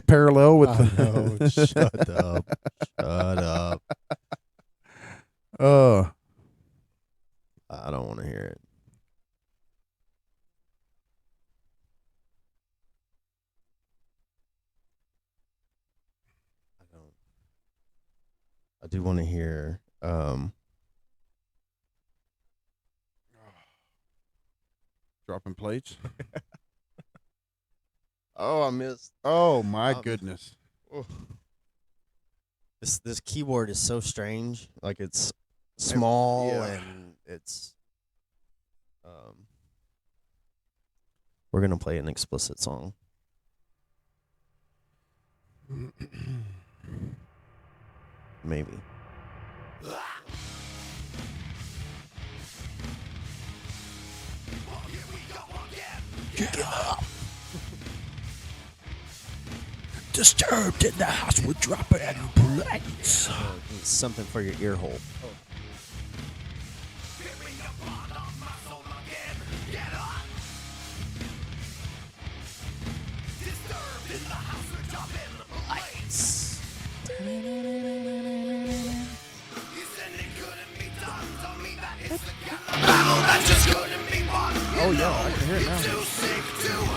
parallel with no, shut up. Shut up. Oh, I don't want to hear it. I don't. I do want to hear. dropping plates. Oh, I missed. Oh my Um, goodness. This keyboard is so strange. Like it's small yeah. and it's. We're gonna play an explicit song. Maybe. Kick it up. Disturbed in the house with dropping plates. Something for your ear hole. Oh yeah, I can hear it now.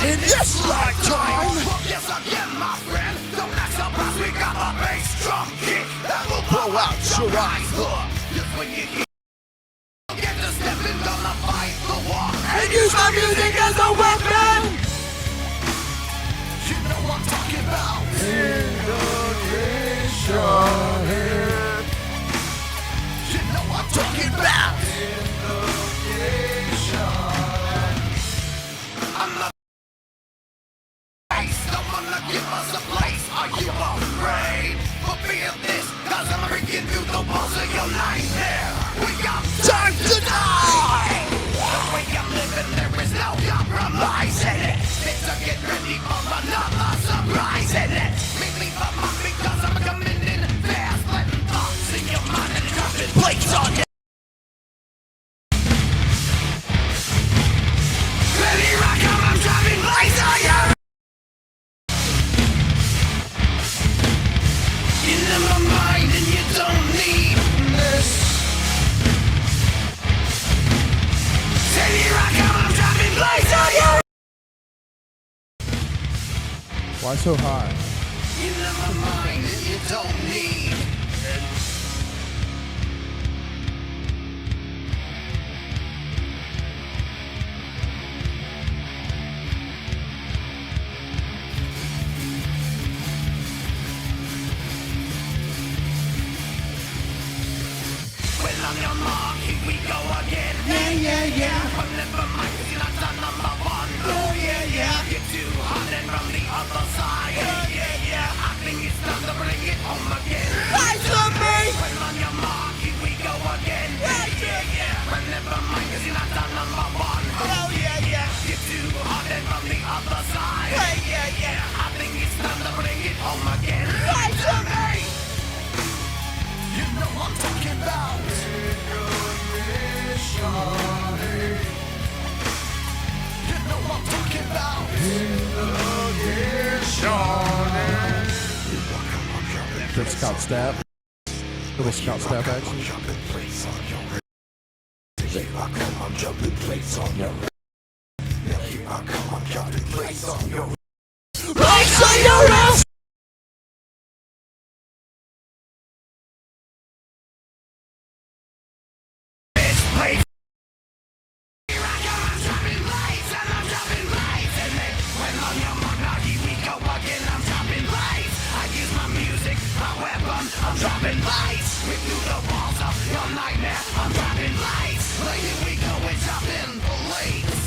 In this lifetime, yes again, my friend. Don't act surprised, we got a bass drum kick that will blow out your eyes. Just when you hear, get to stepping, gonna fight the war and use my music as a weapon. You know what I'm talking about. You know what I'm talking about. I'm not. Someone to give us a place. Are you afraid? But feel this, cause I'm breaking through the walls of your nightmare. We got time to die. The way I'm living, there is no compromise in it. It's to get ready for another surprise in it. Make me the monk because I'm coming in fast. Letting thoughts in your mind and dropping plates on you. Ready, rock, I'm driving lights on you. You never mind and you don't need this. Steady rock, I'm dropping lights on you. Why so high? You never mind and you don't need it. Well, on your mark, here we go again. Yeah. But never mind, 'cause you're not the number one. Oh, yeah. You're too hot and from the other side. Yeah. I think it's time to bring it home again. Lights on me! Well, on your mark, here we go again. Yeah. But never mind, 'cause you're not the number one. Oh, yeah. You're too hot and from the other side. Yeah. I think it's time to bring it home again. Lights on me! You know what I'm talking about. You know what I'm talking about. Big Scott Stapp. Little Scott Stapp action. I'm jumping plates on you. Here I come, I'm jumping plates on you. Plates on your ass! Plates. Here I come, I'm dropping lights and I'm dropping lights. And then when on your mark, now here we go again, I'm dropping lights. I use my music, my weapon, I'm dropping lights. We through the walls of your nightmare, I'm dropping lights. Like here we go and dropping plates.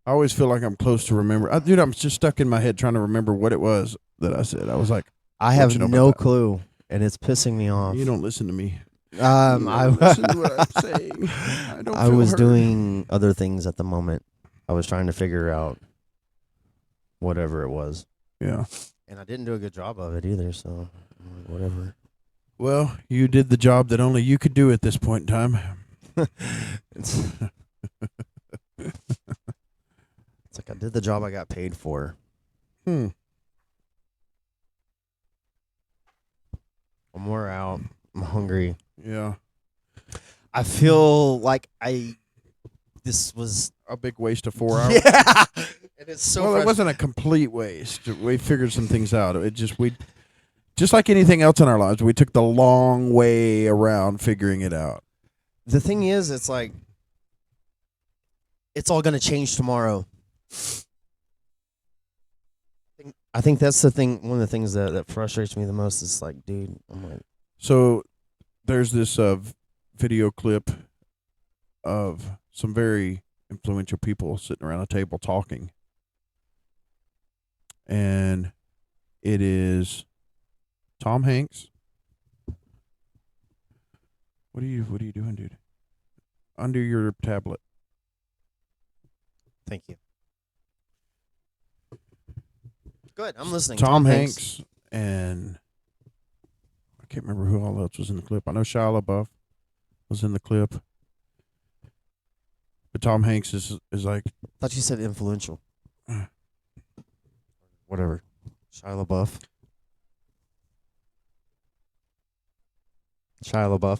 I always feel like I'm close to remember. Dude, I'm just stuck in my head trying to remember what it was that I said. I was like, I have you know no about that? clue, and it's pissing me off. you don't listen to me. I listen to what I'm saying. I don't. I feel was hurt. doing other things at the moment. I was trying to figure out whatever it was, Yeah. and I didn't do a good job of it either. So whatever. Well, you did the job that only you could do at this point in time. It's did the job I got paid for. Hmm. I'm wore out. I'm hungry. Yeah. I feel like this was A big waste of 4 hours. yeah. And it's so Well, it wasn't a complete waste. We figured some things out. It just like anything else in our lives, we took the long way around figuring it out. The thing is, it's like it's all gonna change tomorrow. I think that's the thing. One of the things that frustrates me the most is like, dude, I'm like, So there's this video clip of some very influential people sitting around a table talking. And it is Tom Hanks. What are you doing, dude? Under your tablet. thank you. Good, I'm listening. Tom Hanks and I can't remember who all else was in the clip. I know Shia LaBeouf was in the clip. But Tom Hanks is like, Thought you said influential. Whatever. Shia LaBeouf. Shia LaBeouf.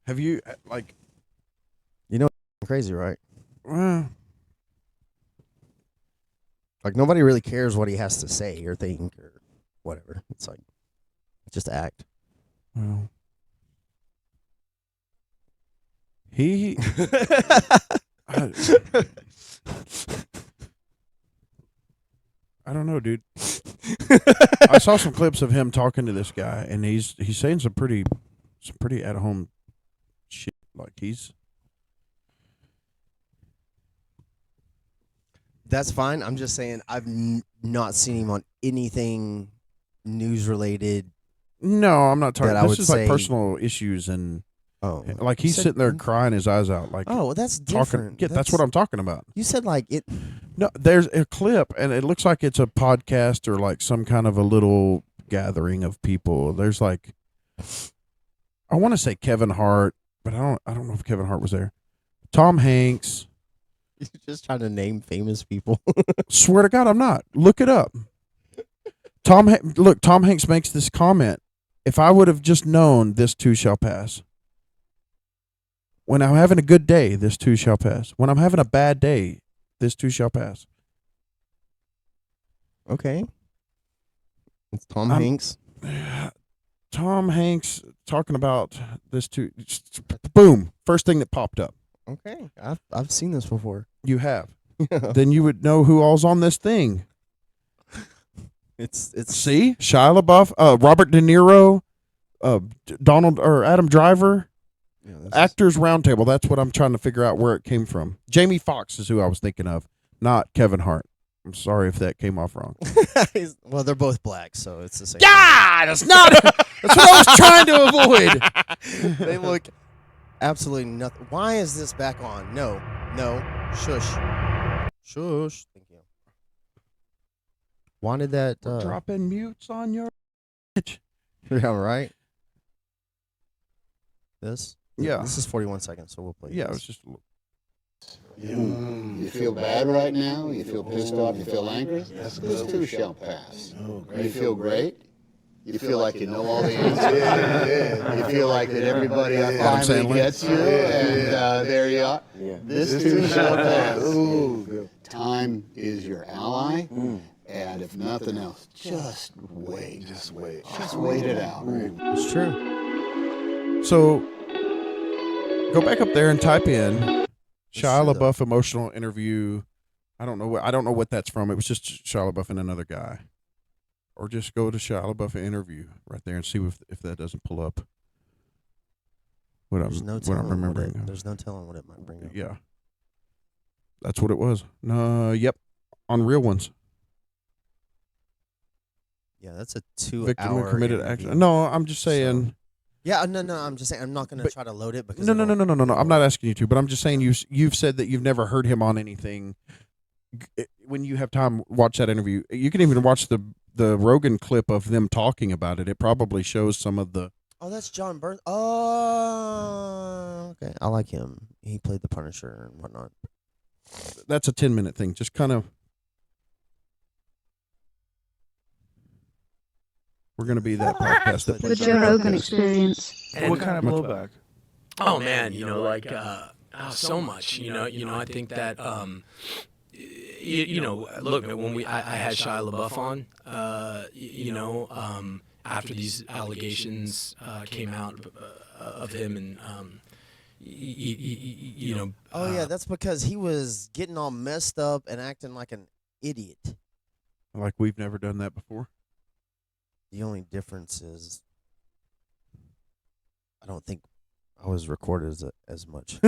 have you like Crazy, right? well, Like nobody really cares what he has to say or think or whatever. It's like just act. well he I don't know, dude. I saw some clips of him talking to this guy, and he's saying some pretty at home shit. Like That's fine. I'm just saying I've not seen him on anything news related. no, I'm not talking. That I This would is like say- personal issues, and Oh, like You he's said- sitting there crying his eyes out. Like oh, well, that's talking. different. Yeah, that's what I'm talking about. You said like it. No, there's a clip, and it looks like it's a podcast or like some kind of a little gathering of people. There's like, I want to say Kevin Hart, but I don't know if Kevin Hart was there. Tom Hanks. You're just trying to name famous people. Swear to God, I'm not. Look it up. Tom Hanks makes this comment. If I would have just known, this too shall pass. When I'm having a good day, this too shall pass. When I'm having a bad day, this too shall pass. Okay. It's Tom I'm- Hanks. Tom Hanks talking about this too. Boom. First thing that popped up. Okay, I've seen this before. You have. Then you would know who all's on this thing. It's See? Shia LaBeouf, Robert De Niro, Donald or Adam Driver. yeah, this is- Actors Roundtable. That's what I'm trying to figure out where it came from. Jamie Foxx is who I was thinking of, not Kevin Hart. I'm sorry if that came off wrong. well, they're both black, so it's the same. Yeah, that's not. That's what I was trying to avoid. thing. They look absolutely nothing. Why is this back on? No, shush, shush. Thank you. Wanted that. Dropping mutes on your. Yeah, right. This. Yeah. This is 41 seconds, so we'll play. Yeah, it this. was just. You feel bad right now? You feel pissed off? You feel angry? This too shall pass. You feel great? You feel like you know all the answers? You feel like that everybody finally Sandler. gets you, and there you are. This too shall pass. Time is your ally, and if nothing else, just wait. Just wait. Just wait it out. It's true. So, go back up there and type in Shia see that. LaBeouf emotional interview. I don't know what that's from. It was just Shia LaBeouf and another guy. Or just go to Shia LaBeouf interview right there and see if that doesn't pull up what There's no I'm telling what remembering. it, there's no telling what it might bring up. Yeah, that's what it was. No, yep, on Real Ones. Yeah, that's a 2 Victim hour who committed interview. action. No, I'm just saying. So- Yeah, no. I'm just saying I'm not gonna But- try to load it because No. I'm not asking you to, but I'm just saying you've said that you've never heard him on anything. When you have time, watch that interview. You can even watch the Rogan clip of them talking about it. It probably shows some of the. Oh, that's John Burns. Oh, okay. I like him. He played the Punisher and whatnot. that's a 10-minute thing. Just kind of. We're going to be that podcast that The plays. Joe Rogan Experience. What kind of blowback? Oh man, so much. I think that look, when I had Shia LaBeouf on, after these allegations came out of him, and Oh yeah, that's because he was getting all messed up and acting like an idiot. Like we've never done that before. The only difference is, I don't think I was recorded as much.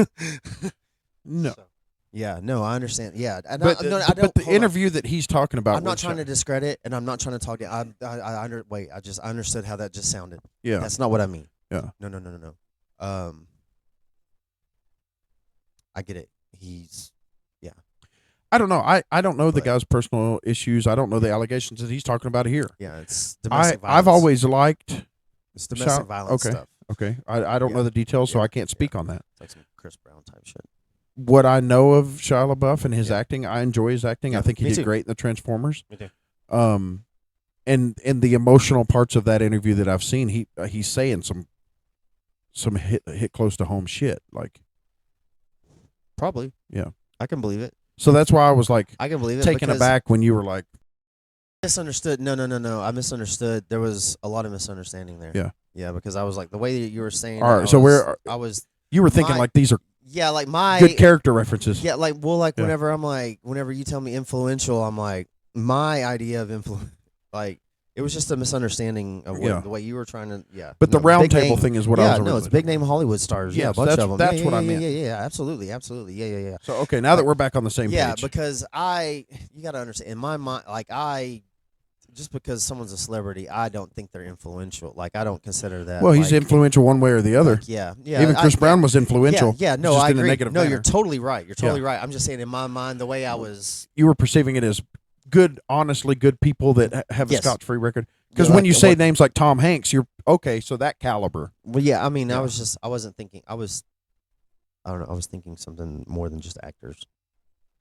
No. So, yeah, no, I understand. Yeah, and But I don't. but the hold on. interview that he's talking about. I'm not with trying to Shia- discredit, and I'm not trying to talk. I understood how that just sounded. Yeah. That's not what I mean. Yeah. No. I get it. I don't know. I don't know the But- guy's personal issues. I don't know the allegations that he's talking about here. Yeah, it's domestic I've violence. always liked. It's domestic Shout- violence okay. stuff. Okay, I don't Yeah. know the details, so Yeah. I can't speak on that. It's like some Chris Brown type shit. What I know of Shia LaBeouf and his Yeah. acting, I enjoy his acting. Yeah, I think he me did too. great in the Transformers. Me too. And the emotional parts of that interview that I've seen, he's saying some hit close to home shit. Like, Probably. Yeah. I can believe it. so that's why I was like I can believe it. taken because aback when you were like, Misunderstood. No. I misunderstood. There was a lot of misunderstanding there. Yeah. Yeah, because I was like the way that you were saying. All right, I so was- I was. you were thinking My- like these are Yeah, like my good character references. Yeah, like Yeah. whenever you tell me influential, I'm like my idea of influence. Like it was just a misunderstanding of what, Yeah. the way you were trying to. Yeah, But the No, round big table name- thing is what I yeah, was no, it's originally big name Hollywood stars. Yeah, a Yes, bunch that's- of them. that's yeah, what yeah, I yeah, meant. Yeah, absolutely. Yeah. So okay, now that we're back on the same Yeah, page. because you got to understand in my mind, just because someone's a celebrity, I don't think they're influential. Like I don't consider that. Well, he's like, influential one way or the other. like, yeah. Even Chris Brown was influential. Yeah, no, just I in agree. a negative No, manner. you're totally right. You're totally right. I'm just saying in my mind, the way I was. You were perceiving it as good, honestly good people that have a Yes. scotch-free record. Because Yeah, when like, you say what- names like Tom Hanks, you're okay. So that caliber. Well, yeah. I mean, Yeah. I wasn't thinking. I don't know. I was thinking something more than just actors,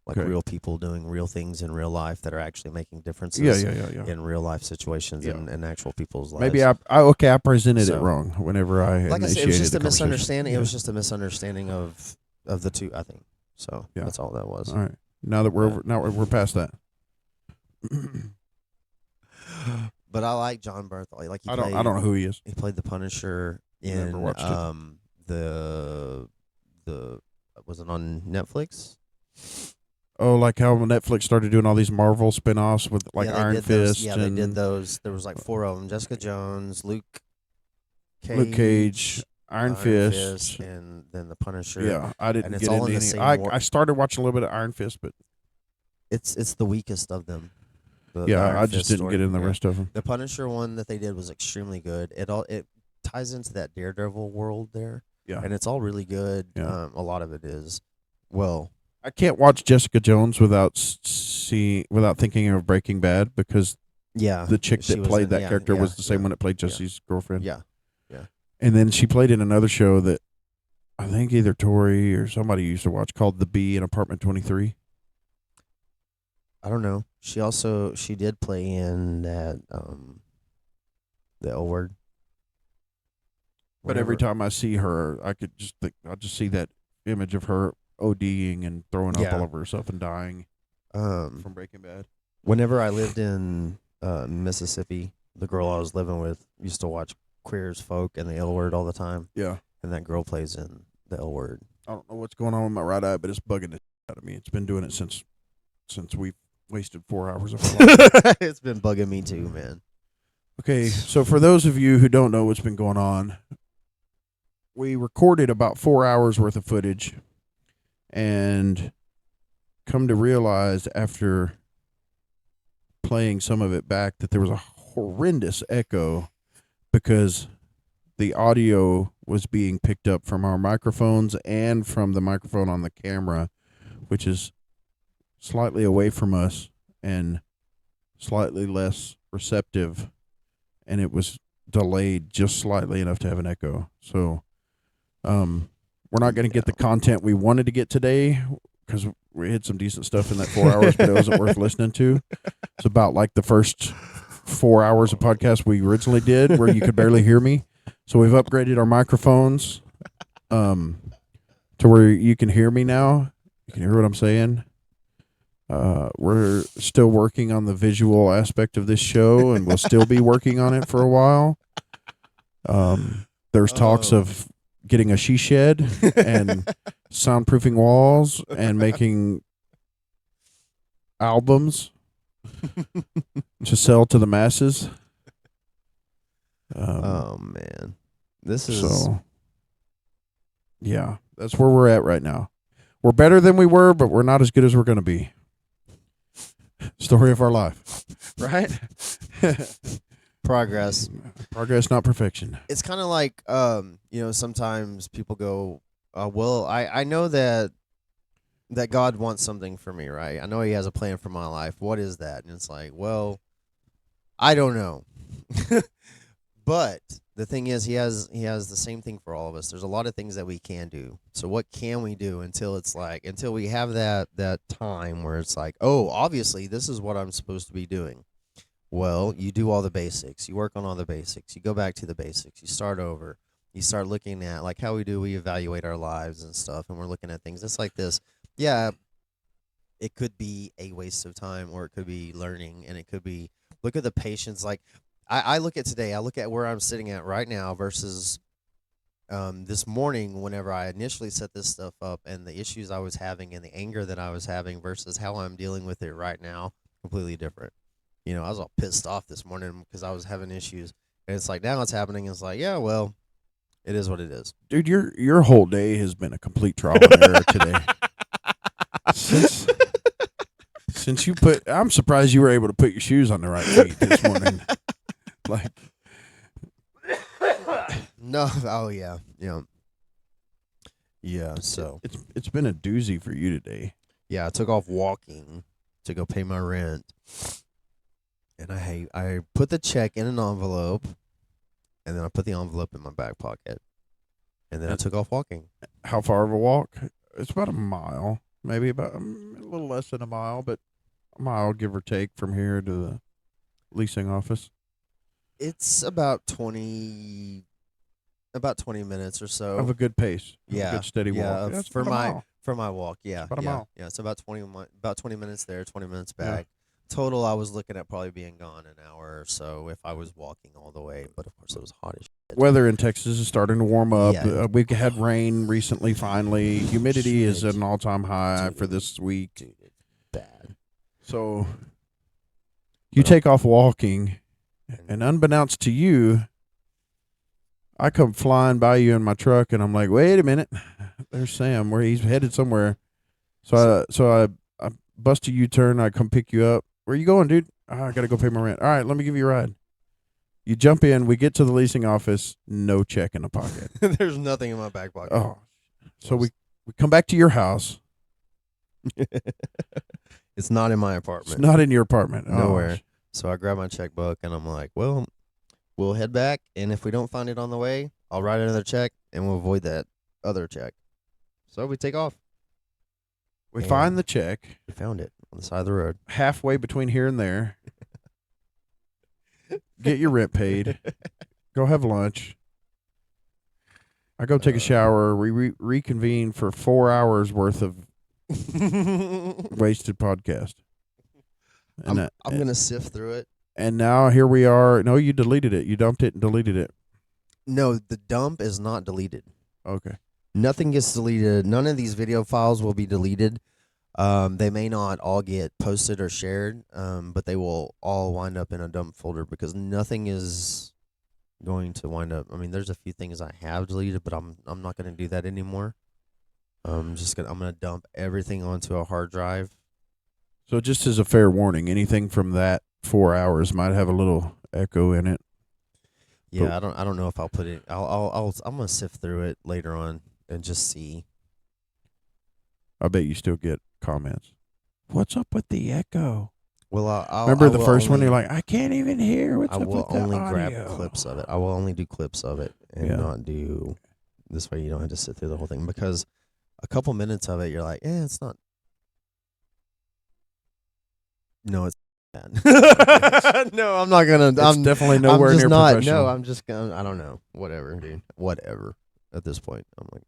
like Okay. real people doing real things in real life that are actually making differences. Yeah. In real life situations Yeah. and actual people's lives. Maybe I presented it So- wong whenever I like I said, initiated it was just the a conversation. misunderstanding. Yeah. It was just a misunderstanding of the two. I think so. Yeah. That's all that was. All right. Now that we're Yeah. over, now we're past that. But I like John Berthold. Like I don't know who he is. He played the Punisher Never in watched it. the was it on Netflix? Oh, like how Netflix started doing all these Marvel spin-offs with like Yeah, they Iron did those- Fist Yeah, and they did those. There was like 4 of them: Jessica Jones, Luke Cage, Iron Fist. and then the Punisher. Yeah, I didn't And it's get all into in the any. same I started watching a little bit of Iron Fist, but It's the weakest of them. The yeah, Iron I just Fist didn't story. get in the Yeah. rest of them. The Punisher one that they did was extremely good. It ties into that Daredevil world there. Yeah. And it's all really good. Yeah. A lot of it is. Well, I can't watch Jessica Jones without without thinking of Breaking Bad because yeah. the chick she that was played in- that yeah, character yeah, was the same yeah, one that played Jesse's girlfriend. Yeah. And then she played in another show that I think either Tori or somebody used to watch called The Bee in Apartment 23. I don't know. She did play in that the L Word. But every time I see her, I just see that image of her ODing and throwing up Yeah. all over herself and dying from Breaking Bad. Whenever I lived in Mississippi, the girl I was living with used to watch Queer as Folk and the L Word all the time, Yeah. and that girl plays in the L Word. I don't know what's going on with my right eye, but it's bugging the shit out of me. It's been doing it since we wasted 4 hours of our life. It's been bugging me too, man. Okay, so for those of you who don't know what's been going on, we recorded about 4 hours worth of footage and come to realize after playing some of it back that there was a horrendous echo because the audio was being picked up from our microphones and from the microphone on the camera, which is slightly away from us and slightly less receptive, and it was delayed just slightly enough to have an echo. So we're not going to get the content we wanted to get today because we had some decent stuff in that 4 hours, but it wasn't worth listening to. It's about like the first 4 hours of podcast we originally did, where you could barely hear me. So we've upgraded our microphones to where you can hear me now. You can hear what I'm saying. We're still working on the visual aspect of this show, and we'll still be working on it for a while. There's talks of getting a she shed and soundproofing walls and making albums to sell to the masses. Oh man, this is So, yeah, that's where we're at right now. We're better than we were, but we're not as good as we're going to be. Story of our life. right. Progress. Progress, not perfection. It's kind of like sometimes people go, well, I know that God wants something for me, right? I know He has a plan for my life. What is that? And it's like, well, I don't know. But the thing is, he has the same thing for all of us. There's a lot of things that we can do. So what can we do until we have that time where it's like, oh, obviously this is what I'm supposed to be doing. Well, you do all the basics. You work on all the basics. You go back to the basics. You start over. You start looking at like how we evaluate our lives and stuff, and we're looking at things. It's like this. Yeah, it could be a waste of time, or it could be learning, and it could be look at the patience. Like I look at today. I look at where I'm sitting at right now versus this morning whenever I initially set this stuff up, and the issues I was having and the anger that I was having versus how I'm dealing with it right now. Completely different. You know, I was all pissed off this morning because I was having issues, and it's like now it's happening. And it's like, yeah, well, it is what it is. Dude, your whole day has been a complete trial and error today. Since you I'm surprised you were able to put your shoes on the right feet this morning. Like, no, oh yeah, yeah. So it's been a doozy for you today. yeah, I took off walking to go pay my rent. And I put the check in an envelope, and then I put the envelope in my back pocket, and then I took off walking. How far of a walk? It's about a mile, maybe about a little less than a mile, but a mile, give or take, from here to the leasing office. It's about 20 minutes or so. Of a good pace. Yeah, A good steady yeah, walk. Yeah, it's for about a my mile. for my walk. Yeah, About a mile. Yeah, it's about 20 minutes there, 20 minutes Yeah. back. Total, I was looking at probably being gone an hour or so if I was walking all the way. But of course, it was hot as shit. Weather in Texas is starting to warm up. Yeah. We had rain recently, finally. Humidity is Shit. at an all-time high Dude. for this week. Dude, it's bad. So you take off walking, and unbeknownst to you, I come flying by you in my truck, and I'm like, wait a minute. There's Sam, where he's headed somewhere. So I bust a U-turn. I come pick you up. Where you going, dude? I got to go pay my rent. All right, let me give you a ride. You jump in. We get to the leasing office. No check in the pocket. There's nothing in my back pocket. Oh. So we come back to your house. It's not in my It's apartment. not in your apartment. Oh, Nowhere. So I grab my checkbook and I'm like, well, we'll head back, and if we don't find it on the way, I'll write another check and we'll avoid that other check. So we take off. We And- find the check We found it on the side of the road. halfway between here and there. Get your rent paid. Go have lunch. I go take a shower. We reconvene for 4 hours worth of wasted podcast. And I'm gonna sift through it. and now here we are. No, you deleted it. You dumped it and deleted it. No, the dump is not deleted. Okay. Nothing gets deleted. None of these video files will be deleted. They may not all get posted or shared, but they will all wind up in a dump folder because nothing is going to wind up. I mean, there's a few things I have deleted, but I'm not going to do that anymore. I'm gonna dump everything onto a hard drive. So just as a fair warning, anything from that 4 hours might have a little echo in it. Yeah, I don't know if I'll put it. I'm gonna sift through it later on and just see. I bet you still get comments. What's up with the echo? Well, I'll Remember I the will first one? only- You're like, I can't even hear. What's I up will with the only audio? grab clips of it. I will only do clips of it and Yeah. not do this way. You don't have to sit through the whole thing because a couple minutes of it, you're like, it's not No, it's bad. No, I'm not gonna. It's I'm definitely nowhere I'm just near not. professional. No, I'm just gonna. I don't know. Whatever, dude. Whatever. At this point, I'm like,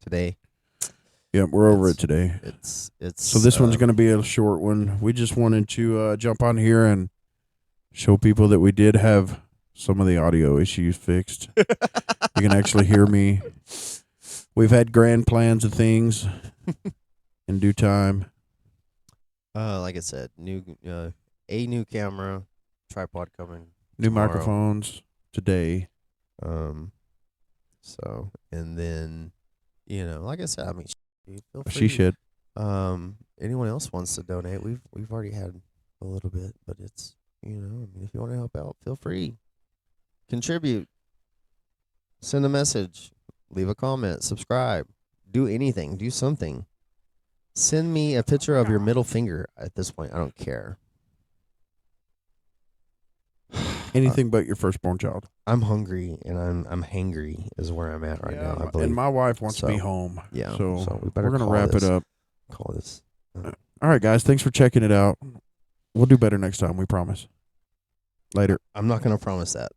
today. Yeah, we're over It's- it today. It's. So this one's going to be a short one. We just wanted to jump on here and show people that we did have some of the audio issues fixed. You can actually hear me. We've had grand plans of things in due time. Like I said, a new camera, tripod coming. New tomorrow. microphones today. So and then, like I said, I mean, feel free. She should. Anyone else wants to donate? We've already had a little bit, but it's I mean, if you want to help out, feel free. Contribute. Send a message. Leave a comment. Subscribe. Do anything. Do something. Send me a picture of your middle finger. At this point, I don't care. Anything but your firstborn child. I'm hungry and I'm hangry is where I'm at right now. I believe. And my wife wants to be So, home. yeah, So, so we better we're going to call wrap this. it up. Call this. All right, guys. Thanks for checking it out. We'll do better next time. We promise. Later. I'm not gonna promise that.